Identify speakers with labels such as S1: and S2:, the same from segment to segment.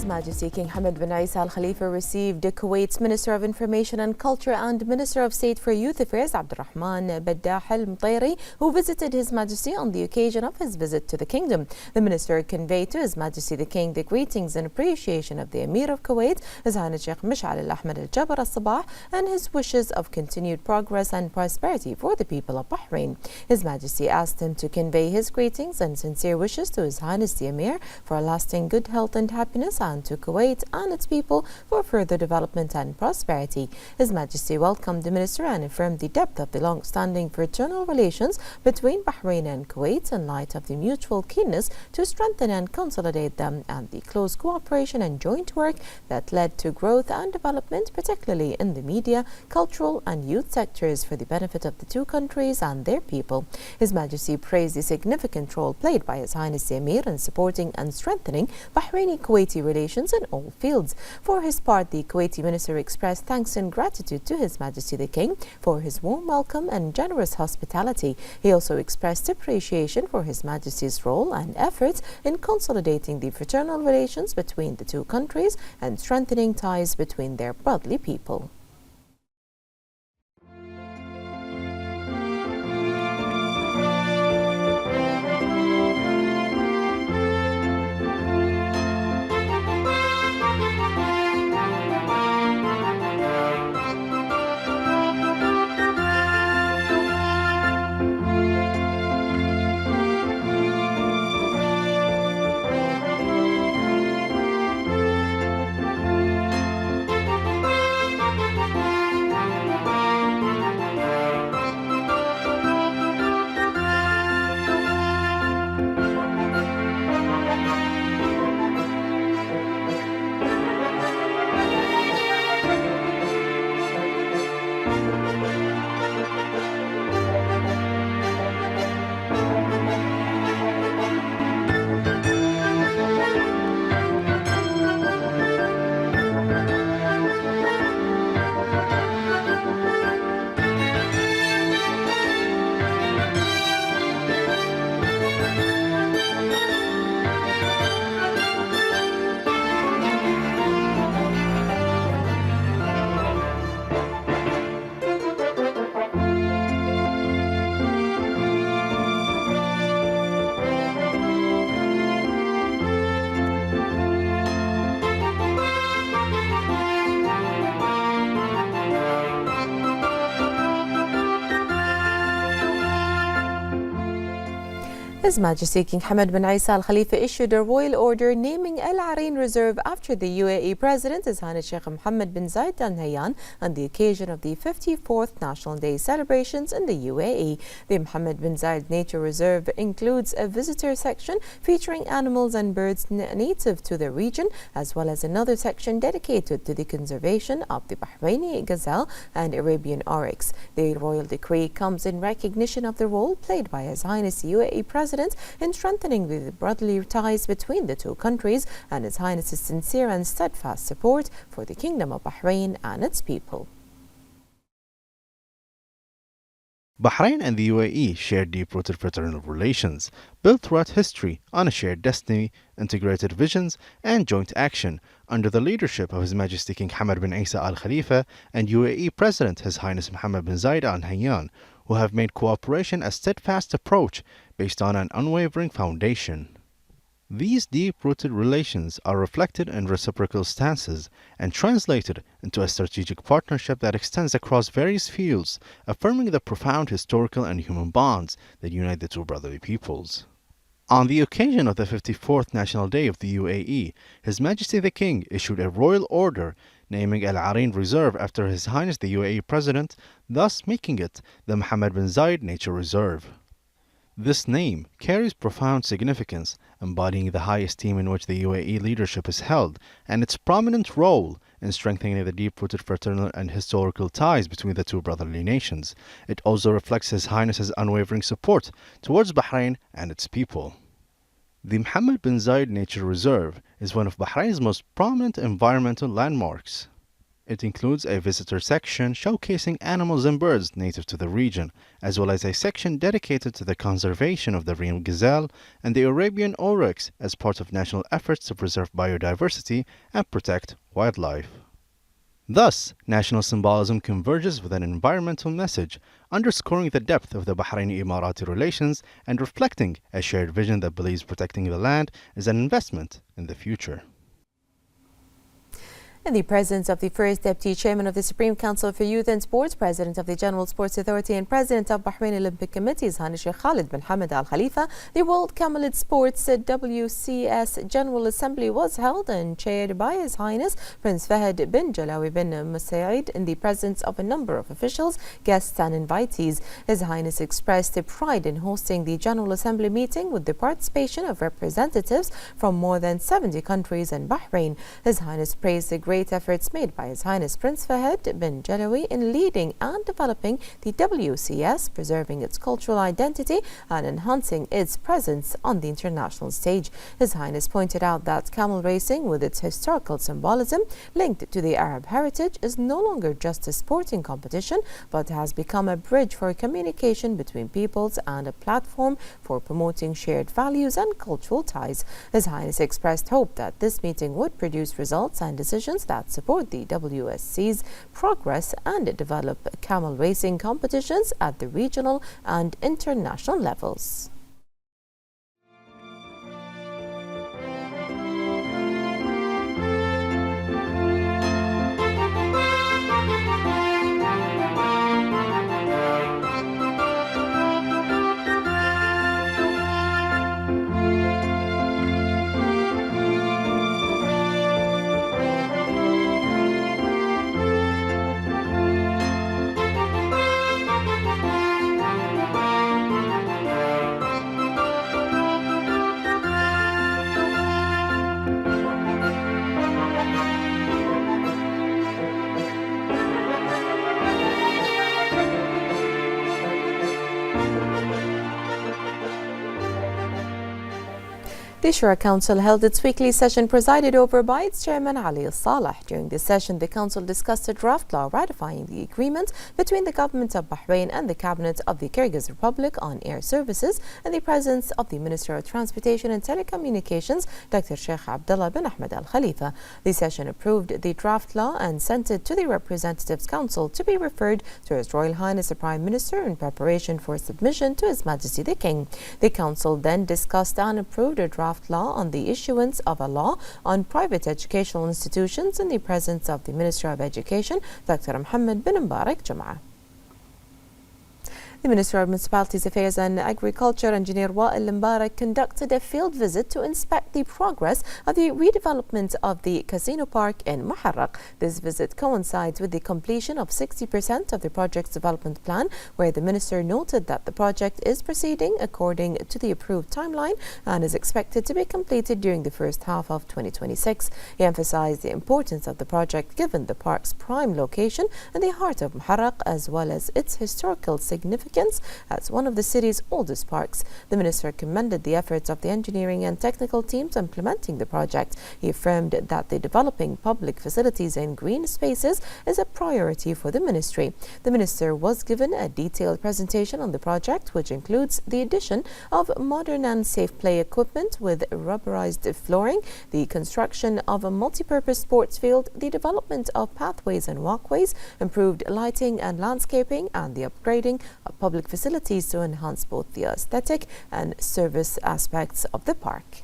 S1: His Majesty King Hamad bin Isa Al Khalifa received Kuwait's Minister of Information and Culture and Minister of State for Youth Affairs Abdurrahman Baddah Al Mtairi, who visited His Majesty on the occasion of his visit to the kingdom. The minister conveyed to His Majesty the King the greetings and appreciation of the Emir of Kuwait, His Highness Sheikh Mish'al Al Ahmed Al Jaber Al Sabah, and his wishes of continued progress and prosperity for the people of Bahrain. His Majesty asked him to convey his greetings and sincere wishes to His Highness the Emir for lasting good health and happiness, and to Kuwait and its people for further development and prosperity. His Majesty welcomed the minister and affirmed the depth of the long-standing fraternal relations between Bahrain and Kuwait in light of the mutual keenness to strengthen and consolidate them, and the close cooperation and joint work that led to growth and development, particularly in the media, cultural and youth sectors, for the benefit of the two countries and their people. His Majesty praised the significant role played by His Highness the Emir in supporting and strengthening Bahraini-Kuwaiti relations in all fields. For his part, the Kuwaiti minister expressed thanks and gratitude to His Majesty the King for his warm welcome and generous hospitality. He also expressed appreciation for His Majesty's role and efforts in consolidating the fraternal relations between the two countries and strengthening ties between their brotherly people. His Majesty King Hamad bin Isa Al Khalifa issued a royal order naming Al Bahrain Reserve after the UAE President, His Highness Sheikh Mohammed bin Zayed Al Nahyan, on the occasion of the 54th National Day celebrations in the UAE. The Mohammed bin Zayed Nature Reserve includes a visitor section featuring animals and birds native to the region, as well as another section dedicated to the conservation of the Bahraini gazelle and Arabian oryx. The royal decree comes in recognition of the role played by His Highness the UAE President in strengthening the brotherly ties between the two countries, and His Highness's sincere and steadfast support for the Kingdom of Bahrain and its people.
S2: Bahrain and the UAE share deep-rooted fraternal relations, built throughout history on a shared destiny, integrated visions, and joint action under the leadership of His Majesty King Hamad bin Isa Al Khalifa and UAE President His Highness Mohammed bin Zayed Al Nahyan, who have made cooperation a steadfast approach based on an unwavering foundation. These deep-rooted relations are reflected in reciprocal stances and translated into a strategic partnership that extends across various fields, affirming the profound historical and human bonds that unite the two brotherly peoples. On the occasion of the 54th National Day of the UAE, His Majesty the King issued a royal order naming Al Bahrain Reserve after His Highness the UAE President, thus making it the Mohammed bin Zayed Nature Reserve. This name carries profound significance, embodying the high esteem in which the UAE leadership is held and its prominent role in strengthening the deep-rooted fraternal and historical ties between the two brotherly nations. It also reflects His Highness's unwavering support towards Bahrain and its people. The Mohammed bin Zayed Nature Reserve is one of Bahrain's most prominent environmental landmarks. It includes a visitor section showcasing animals and birds native to the region, as well as a section dedicated to the conservation of the Rim gazelle and the Arabian oryx as part of national efforts to preserve biodiversity and protect wildlife. Thus, national symbolism converges with an environmental message, underscoring the depth of the Bahraini-Emirati relations and reflecting a shared vision that believes protecting the land is an investment in the future.
S1: In the presence of the first Deputy Chairman of the Supreme Council for Youth and Sports, President of the General Sports Authority and President of Bahrain Olympic Committee, His Sheikh Khalid bin Hamad Al Khalifa, the World Camelid Sports WCS General Assembly was held and chaired by His Highness Prince Fahd bin Jalawi bin Musaid in the presence of a number of officials, guests and invitees. His Highness expressed pride in hosting the General Assembly meeting with the participation of representatives from more than 70 countries in Bahrain. His Highness praised the great efforts made by His Highness Prince Fahd bin Jalawi in leading and developing the WCS, preserving its cultural identity and enhancing its presence on the international stage. His Highness pointed out that camel racing, with its historical symbolism linked to the Arab heritage, is no longer just a sporting competition, but has become a bridge for communication between peoples and a platform for promoting shared values and cultural ties. His Highness expressed hope that this meeting would produce results and decisions that support the WSC's progress and develop camel racing competitions at the regional and international levels. The Shura Council held its weekly session presided over by its chairman Ali Saleh. During this session, the council discussed a draft law ratifying the agreement between the government of Bahrain and the cabinet of the Kyrgyz Republic on air services in the presence of the Minister of Transportation and Telecommunications, Dr. Sheikh Abdullah bin Ahmed Al Khalifa. The session approved the draft law and sent it to the Representatives Council to be referred to His Royal Highness the Prime Minister in preparation for submission to His Majesty the King. The council then discussed and approved a draft law on the issuance of a law on private educational institutions in the presence of the Minister of Education, Dr. Mohammed bin Mbarak Jum'ah. The Minister of Municipalities Affairs and Agriculture, Engineer Wa'il Mbarak, conducted a field visit to inspect the progress of the redevelopment of the casino park in Muharraq. This visit coincides with the completion of 60% of the project's development plan, where the Minister noted that the project is proceeding according to the approved timeline and is expected to be completed during the first half of 2026. He emphasized the importance of the project given the park's prime location in the heart of Muharraq, as well as its historical significance as one of the city's oldest parks. The Minister commended the efforts of the engineering and technical teams implementing the project. He affirmed that the developing public facilities and green spaces is a priority for the Ministry. The Minister was given a detailed presentation on the project, which includes the addition of modern and safe play equipment with rubberized flooring, the construction of a multi-purpose sports field, the development of pathways and walkways, improved lighting and landscaping, and the upgrading of public facilities to enhance both the aesthetic and service aspects of the park.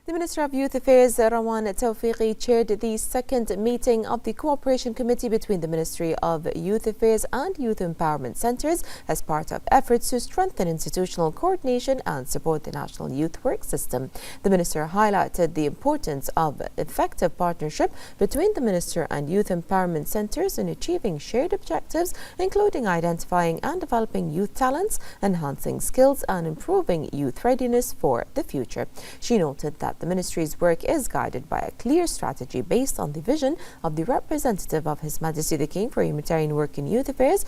S1: The Minister of Youth Affairs, Rawan Tawfiqi, chaired the second meeting of the Cooperation Committee between the Ministry of Youth Affairs and Youth Empowerment Centres as part of efforts to strengthen institutional coordination and support the National Youth Work System. The Minister highlighted the importance of effective partnership between the Minister and Youth Empowerment Centres in achieving shared objectives, including identifying and developing youth talents, enhancing skills and improving youth readiness for the future. She noted that that the ministry's work is guided by a clear strategy based on the vision of the representative of His Majesty the King for Humanitarian Work in Youth Affairs,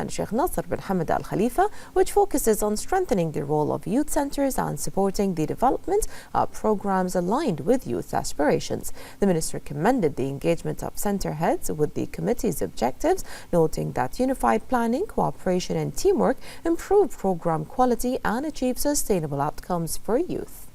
S1: Sheikh Nasser bin Hamad Al Khalifa, which focuses on strengthening the role of youth centres and supporting the development of programs aligned with youth aspirations. The minister commended the engagement of centre heads with the committee's objectives, noting that unified planning, cooperation and teamwork improve program quality and achieve sustainable outcomes for youth.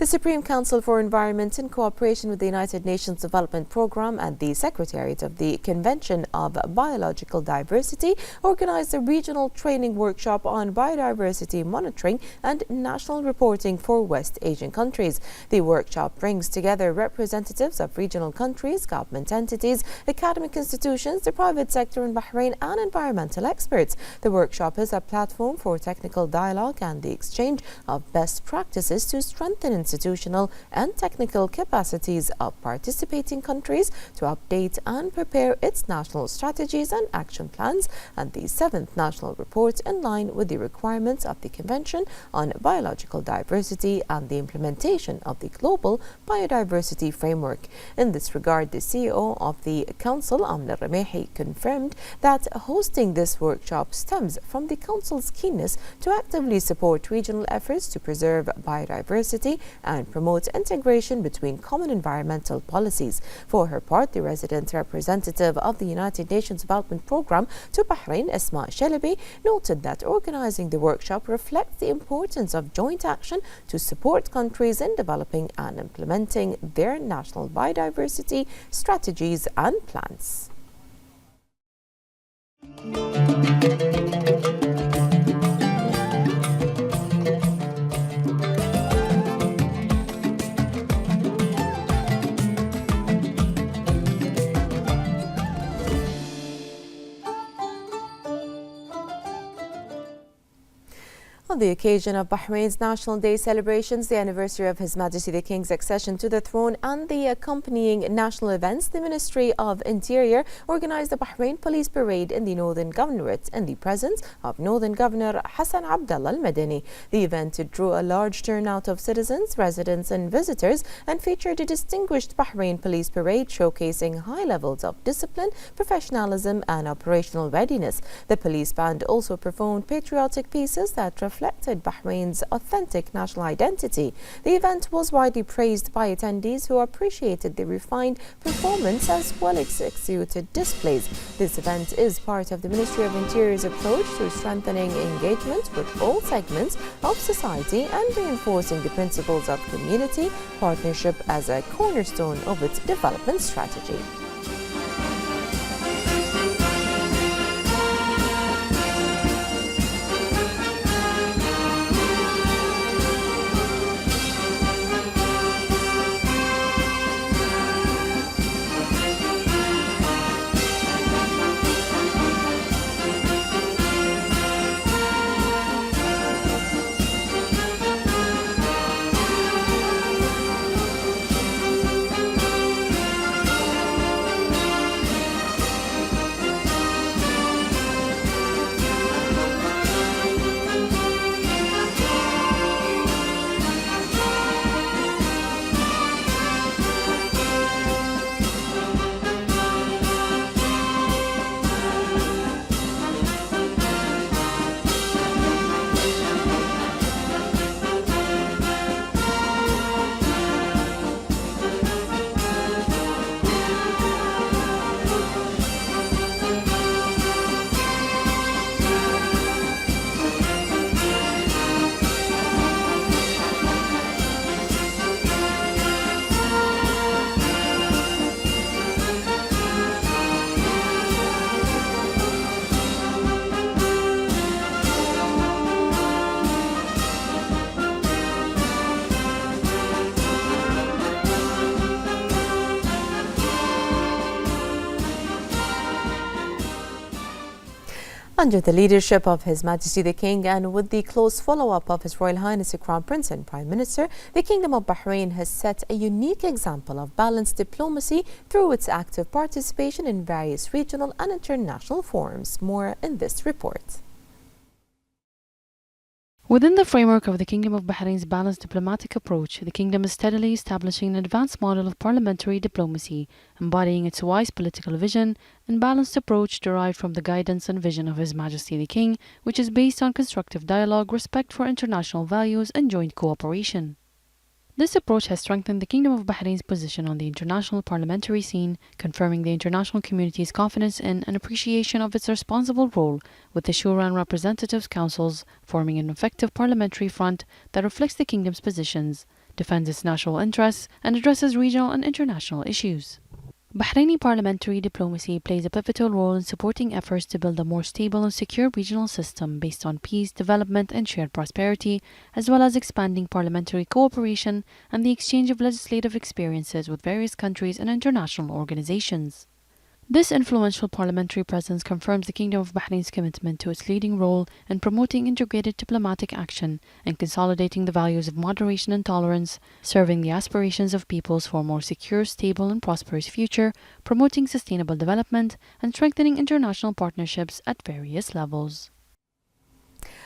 S1: The Supreme Council for Environment, in cooperation with the United Nations Development Programme and the Secretariat of the Convention of Biological Diversity, organized a regional training workshop on biodiversity monitoring and national reporting for West Asian countries. The workshop brings together representatives of regional countries, government entities, academic institutions, the private sector in Bahrain, and environmental experts. The workshop is a platform for technical dialogue and the exchange of best practices to strengthen institutional and technical capacities of participating countries to update and prepare its national strategies and action plans and the 7th national report in line with the requirements of the Convention on Biological Diversity and the implementation of the Global Biodiversity Framework. In this regard, the CEO of the Council, Amna Ramehi, confirmed that hosting this workshop stems from the Council's keenness to actively support regional efforts to preserve biodiversity and promote integration between common environmental policies. For her part, the resident representative of the United Nations Development Programme to Bahrain, Esma Shalabi, noted that organizing the workshop reflects the importance of joint action to support countries in developing and implementing their national biodiversity strategies and plans. On the occasion of Bahrain's National Day celebrations, the anniversary of His Majesty the King's accession to the throne and the accompanying national events, the Ministry of Interior organized the Bahrain Police Parade in the Northern Governorate in the presence of Northern Governor Hassan Abdallah Al-Madani. The event drew a large turnout of citizens, residents and visitors and featured a distinguished Bahrain Police Parade showcasing high levels of discipline, professionalism and operational readiness. The police band also performed patriotic pieces that reflected Bahrain's authentic national identity. The event was widely praised by attendees who appreciated the refined performance as well as executed displays. This event is part of the Ministry of Interior's approach to strengthening engagement with all segments of society and reinforcing the principles of community partnership as a cornerstone of its development strategy. Under the leadership of His Majesty the King and with the close follow-up of His Royal Highness the Crown Prince and Prime Minister, the Kingdom of Bahrain has set a unique example of balanced diplomacy through its active participation in various regional and international forums. More in this report.
S3: Within the framework of the Kingdom of Bahrain's balanced diplomatic approach, the Kingdom is steadily establishing an advanced model of parliamentary diplomacy, embodying its wise political vision and balanced approach derived from the guidance and vision of His Majesty the King, which is based on constructive dialogue, respect for international values, and joint cooperation. This approach has strengthened the Kingdom of Bahrain's position on the international parliamentary scene, confirming the international community's confidence in and appreciation of its responsible role, with the Shura and Representatives Councils forming an effective parliamentary front that reflects the Kingdom's positions, defends its national interests, and addresses regional and international issues. Bahraini parliamentary diplomacy plays a pivotal role in supporting efforts to build a more stable and secure regional system based on peace, development, and shared prosperity, as well as expanding parliamentary cooperation and the exchange of legislative experiences with various countries and international organizations. This influential parliamentary presence confirms the Kingdom of Bahrain's commitment to its leading role in promoting integrated diplomatic action and consolidating the values of moderation and tolerance, serving the aspirations of peoples for a more secure, stable, and prosperous future, promoting sustainable development, and strengthening international partnerships at various levels.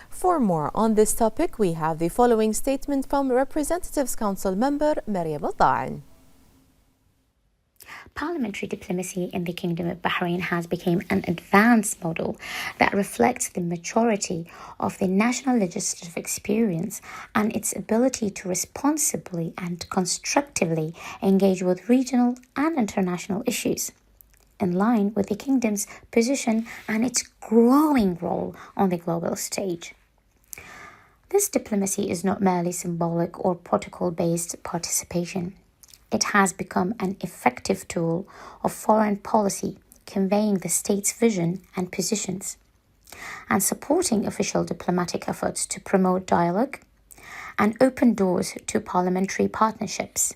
S1: For more on this topic, we have the following statement from Representatives Council member Maryam Al-Da'in.
S4: Parliamentary diplomacy in the Kingdom of Bahrain has become an advanced model that reflects the maturity of the national legislative experience and its ability to responsibly and constructively engage with regional and international issues, in line with the Kingdom's position and its growing role on the global stage. This diplomacy is not merely symbolic or protocol-based participation. It has become an effective tool of foreign policy, conveying the state's vision and positions, and supporting official diplomatic efforts to promote dialogue and open doors to parliamentary partnerships.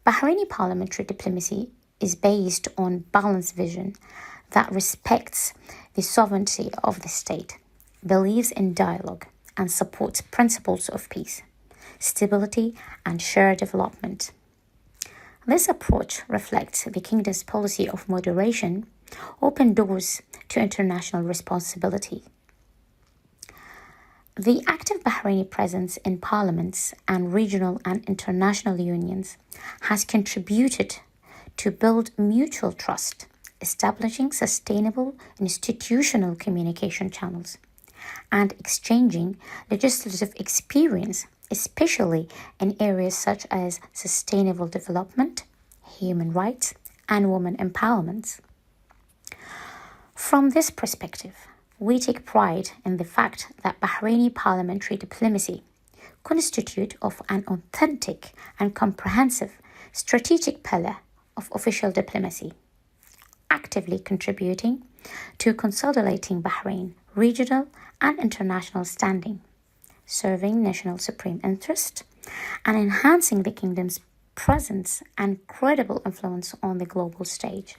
S4: Bahraini parliamentary diplomacy is based on balanced vision that respects the sovereignty of the state, believes in dialogue, and supports principles of peace, stability, and shared development. This approach reflects the Kingdom's policy of moderation, open doors to international responsibility. The active Bahraini presence in parliaments and regional and international unions has contributed to build mutual trust, establishing sustainable institutional communication channels, and exchanging legislative experience, especially in areas such as sustainable development, human rights, and women empowerment. From this perspective, we take pride in the fact that Bahraini parliamentary diplomacy constitutes of an authentic and comprehensive strategic pillar of official diplomacy, actively contributing to consolidating Bahrain's regional and international standing, serving national supreme interest, and enhancing the Kingdom's presence and credible influence on the global stage.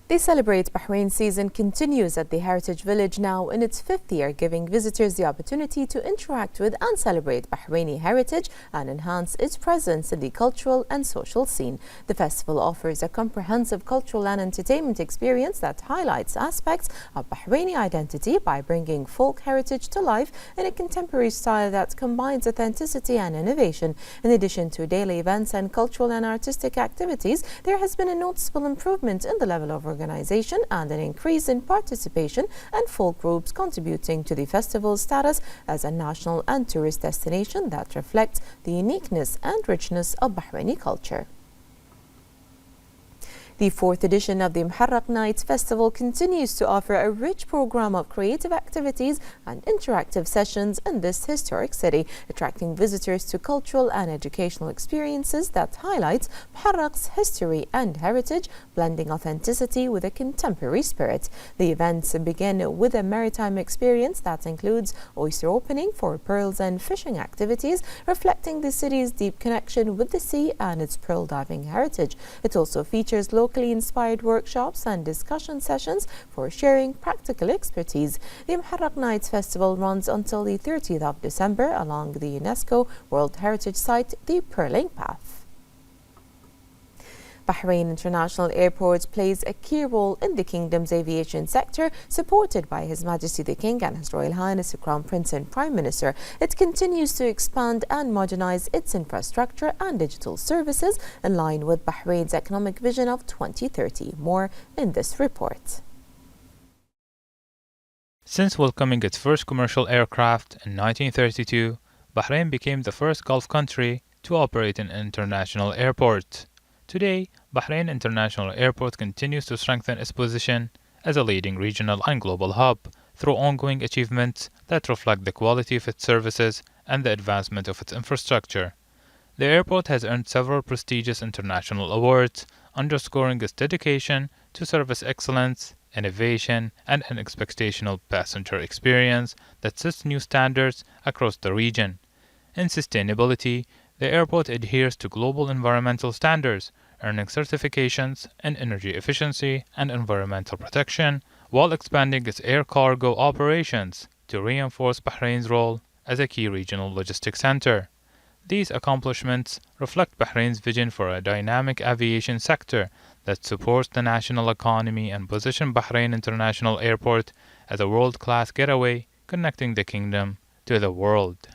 S1: The Celebrate Bahrain season continues at the Heritage Village now in its 5th year, giving visitors the opportunity to interact with and celebrate Bahraini heritage and enhance its presence in the cultural and social scene. The festival offers a comprehensive cultural and entertainment experience that highlights aspects of Bahraini identity by bringing folk heritage to life in a contemporary style that combines authenticity and innovation. In addition to daily events and cultural and artistic activities, there has been a noticeable improvement in the level of organization and an increase in participation and folk groups, contributing to the festival's status as a national and tourist destination that reflects the uniqueness and richness of Bahraini culture. The 4th edition of the Muharraq Nights Festival continues to offer a rich program of creative activities and interactive sessions in this historic city, attracting visitors to cultural and educational experiences that highlights Muharraq's history and heritage, blending authenticity with a contemporary spirit. The events begin with a maritime experience that includes oyster opening for pearls and fishing activities, reflecting the city's deep connection with the sea and its pearl diving heritage. It also features locally inspired workshops and discussion sessions for sharing practical expertise. The Muharraq Nights Festival runs until the 30th of December along the UNESCO World Heritage Site, the Pearling Path. Bahrain International Airport plays a key role in the kingdom's aviation sector, supported by His Majesty the King and His Royal Highness the Crown Prince and Prime Minister. It continues to expand and modernize its infrastructure and digital services in line with Bahrain's economic vision of 2030. More in this report.
S5: Since welcoming its first commercial aircraft in 1932, Bahrain became the first Gulf country to operate an international airport. Today, Bahrain International Airport continues to strengthen its position as a leading regional and global hub through ongoing achievements that reflect the quality of its services and the advancement of its infrastructure. The airport has earned several prestigious international awards, underscoring its dedication to service excellence, innovation, and an expectational passenger experience that sets new standards across the region. In sustainability, the airport adheres to global environmental standards, earning certifications in energy efficiency and environmental protection, while expanding its air cargo operations to reinforce Bahrain's role as a key regional logistics center. These accomplishments reflect Bahrain's vision for a dynamic aviation sector that supports the national economy and position Bahrain International Airport as a world-class getaway connecting the kingdom to the world.